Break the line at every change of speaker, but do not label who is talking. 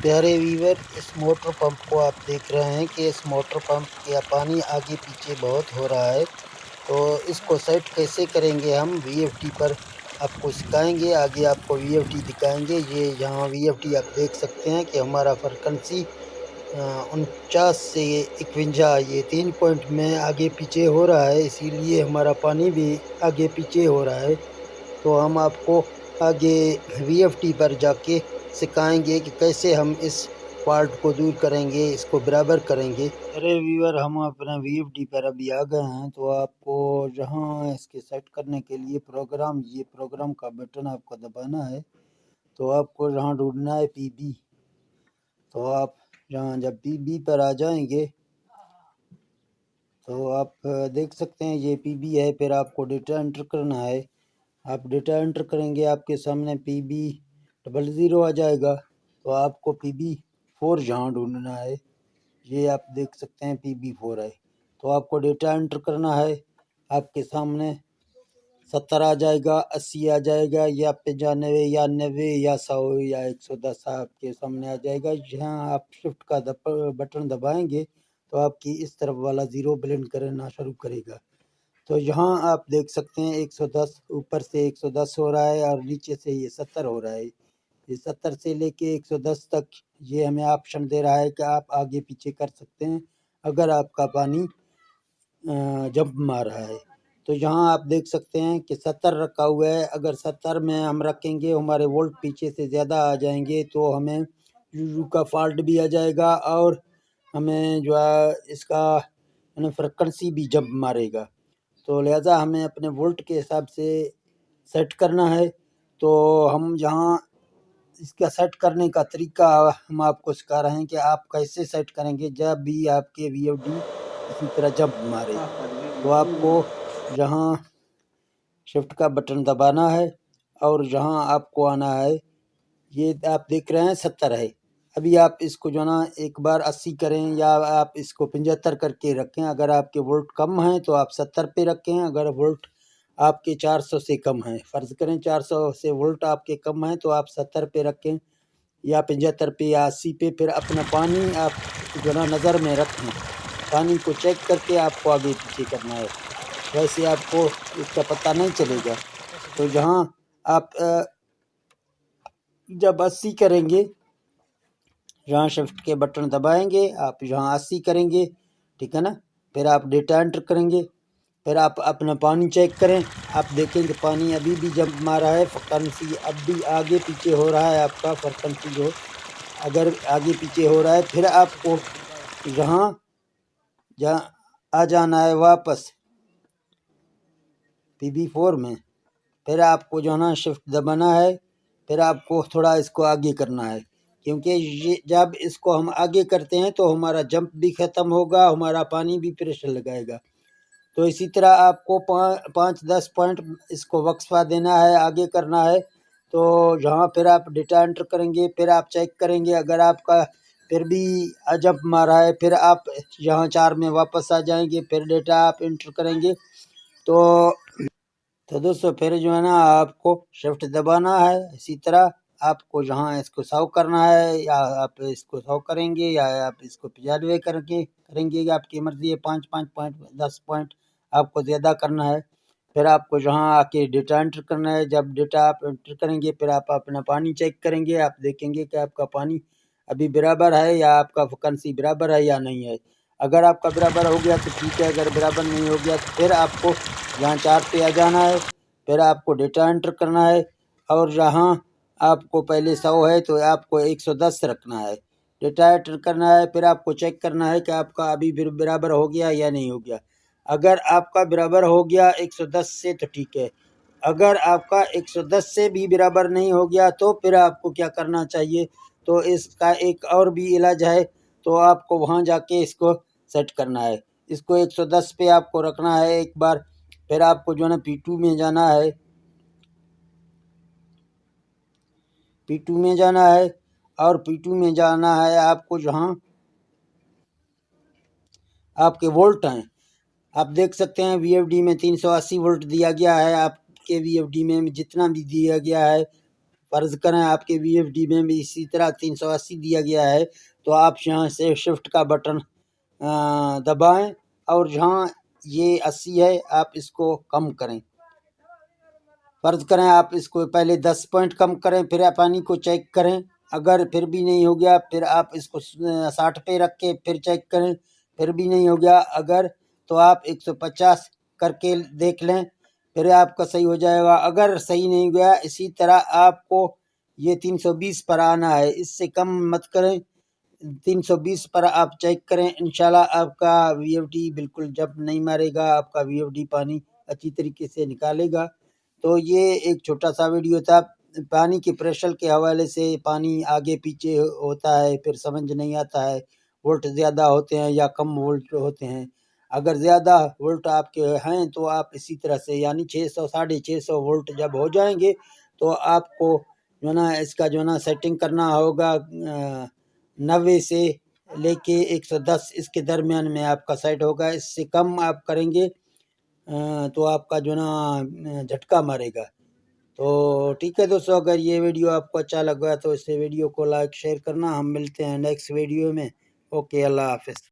प्यारे व्यूअर, इस motor pump को आप देख रहे हैं कि इस मोटर पंप का पानी आगे पीछे बहुत हो रहा है। तो इसको सेट कैसे करेंगे हम वीएफटी पर आपको सिखाएंगे। आगे आपको वीएफटी दिखाएंगे। ये यहाँ वीएफटी आप देख सकते हैं कि हमारा फ्रीक्वेंसी 49 से 51 ये 3 पॉइंट में आगे पीछे हो रहा है, इसीलिए हमारा पानी भी आगे पीछे हो रहा है। तो हम आपको आगे वीएफटी पर जाके सिखाएंगे कि कैसे हम इस फॉल्ट को दूर करेंगे, इसको बराबर करेंगे। अरे व्यूअर, हम अपना वीएफटी पर अभी आ गए हैं। तो आपको जहां इसके सेट करने के लिए ये प्रोग्राम का बटन आपको दबाना है। तो आपको जहां ढूंढना है पीबी। तो आप जहां जब पीबी पर आ जाएंगे तो आप देख सकते हैं ये पीबी है। फिर आपको डेटा एंटर करना है। आप डेटा एंटर करेंगे, आपके सामने PB00 आ जाएगा। तो आपको PB4 जहाँ ढूंढना है, ये आप देख सकते हैं PB4 है। तो आपको डेटा एंटर करना है। आपके सामने 70 आ जाएगा, 80 आ जाएगा, या 95 या 90 या 100 या 110 आपके सामने आ जाएगा। जहाँ आप शिफ्ट का बटन दबाएंगे तो आपकी इस तरफ वाला ज़ीरो ब्लिंक करना शुरू करेगा। तो यहाँ आप देख सकते हैं 110, ऊपर से 110 हो रहा है और नीचे से ये 70 हो रहा है। ये 70 से लेके 110 तक ये हमें ऑप्शन दे रहा है कि आप आगे पीछे कर सकते हैं अगर आपका पानी जंप मार रहा है। तो यहाँ आप देख सकते हैं कि 70 रखा हुआ है। अगर 70 में हम रखेंगे, हमारे वोल्ट पीछे से ज़्यादा आ जाएंगे तो हमें यूजू का फॉल्ट भी आ जाएगा और हमें जो है इसका फ्रिक्वेंसी भी जंप मारेगा। तो लिहाजा हमें अपने वोल्ट के हिसाब से सेट करना है। तो हम यहाँ इसका सेट करने का तरीका हम आपको सिखा रहे हैं कि आप कैसे सेट करेंगे जब भी आपके वीएफडी इसी तरह जंप मारे। तो आपको यहाँ शिफ्ट का बटन दबाना है और जहाँ आपको आना है, ये आप देख रहे हैं 70 है। अभी आप इसको जो ना एक बार 80 करें या आप इसको 75 करके रखें। अगर आपके वोल्ट कम हैं तो आप 70 पे रखें। अगर वोल्ट आपके 400 से कम है, फ़र्ज़ करें 400 से वोल्ट आपके कम हैं तो आप 70 पे रखें या 75 पे या 80 पे। फिर अपना पानी आप जो ना नज़र में रखें। पानी को चेक करके आपको आगे पीछे करना है, वैसे आपको इसका पता नहीं चलेगा। तो जहाँ आप जब 80 करेंगे, यहाँ शिफ्ट के बटन दबाएंगे, आप यहाँ 80 करेंगे, ठीक है ना। फिर आप डेटा एंटर करेंगे, फिर आप अपना पानी चेक करें। आप देखेंगे पानी अभी भी जंप मारा है, फ्रिक्वेंसी अब भी आगे पीछे हो रहा है। आपका फ्रिक्वेंसी जो अगर आगे पीछे हो रहा है, फिर आपको यहाँ जहाँ आ जाना है वापस PB4 में। फिर आपको जो है ना शिफ्ट दबाना है। फिर आपको थोड़ा इसको आगे करना है, क्योंकि ये जब इसको हम आगे करते हैं तो हमारा जंप भी ख़त्म होगा, हमारा पानी भी प्रेशर लगाएगा। तो इसी तरह आपको 5-10 पॉइंट इसको वक्फा देना है, आगे करना है। तो जहाँ फिर आप डेटा एंटर करेंगे, फिर आप चेक करेंगे। अगर आपका फिर भी जंप मारा है, फिर आप यहाँ 4 में वापस आ जाएंगे, फिर डेटा आप एंटर करेंगे। तो दोस्तों फिर जो है ना आपको शिफ्ट दबाना है। इसी तरह आपको जहाँ इसको 100 करना है, या आप इसको 100 करेंगे या आप इसको 95 करेंगे, आपकी मर्ज़ी है। 5-5 पॉइंट 10 पॉइंट आपको ज़्यादा करना है। फिर आपको जहाँ आके डेटा एंटर करना है। जब डेटा आप एंटर करेंगे, फिर आप अपना पानी चेक करेंगे। आप देखेंगे कि आपका पानी अभी बराबर है या आपका फ्रिक्वेंसी बराबर है या नहीं है। अगर आपका बराबर हो गया तो ठीक है, अगर बराबर नहीं हो गया तो फिर आपको यहाँ 4 पे आ जाना है। फिर आपको डेटा एंटर करना है और जहाँ आपको पहले 100 है तो आपको 110 रखना है। डेटा एंटर करना है, फिर आपको चेक करना है कि आपका अभी बराबर हो गया या नहीं हो गया। अगर आपका बराबर हो गया 110 से तो ठीक है। अगर आपका 110 से भी बराबर नहीं हो गया तो फिर आपको क्या करना चाहिए, तो इसका एक और भी इलाज है। तो आपको वहाँ जाके इसको सेट करना है। इसको 110 पे आपको रखना है एक बार। फिर आपको जो है ना P2 में जाना है। P2 में जाना है और P2 में जाना है आपको जहाँ आपके वोल्ट हैं। आप देख सकते हैं VFD में 380 वोल्ट दिया गया है। आपके VFD में जितना भी दिया गया है फ़र्ज़ करें आपके VFD में भी इसी तरह 380 दिया गया है, तो आप यहाँ से शिफ्ट का बटन दबाएं और जहाँ ये 80 है आप इसको कम करें। फ़र्ज़ करें आप इसको पहले 10 पॉइंट कम करें, फिर आप पानी को चेक करें। अगर फिर भी नहीं हो गया, फिर आप इसको 60 पे रख के फिर चेक करें, फिर भी नहीं हो गया अगर, तो आप 150 करके देख लें, फिर आपका सही हो जाएगा। अगर सही नहीं गया, इसी तरह आपको ये 320 पर आना है, इससे कम मत करें। 320 पर आप चेक करें, इंशाल्लाह आपका VFD बिल्कुल जब नहीं मारेगा, आपका VFD पानी अच्छी तरीके से निकालेगा। तो ये एक छोटा सा वीडियो था पानी के प्रेशर के हवाले से। पानी आगे पीछे होता है, फिर समझ नहीं आता है वोल्ट ज़्यादा होते हैं या कम वोल्ट होते हैं। अगर ज़्यादा वोल्ट आपके हैं तो आप इसी तरह से यानी 600 650 वोल्ट जब हो जाएंगे तो आपको जो ना इसका जो ना सेटिंग करना होगा 90 से लेके 110 इसके दरमियान में आपका सेट होगा। इससे कम आप करेंगे तो आपका जो ना झटका मारेगा। तो ठीक है दोस्तों, अगर ये वीडियो आपको अच्छा लगा तो इस वीडियो को लाइक शेयर करना। हम मिलते हैं नेक्स्ट वीडियो में। ओके, अल्लाह हाफ़िज़।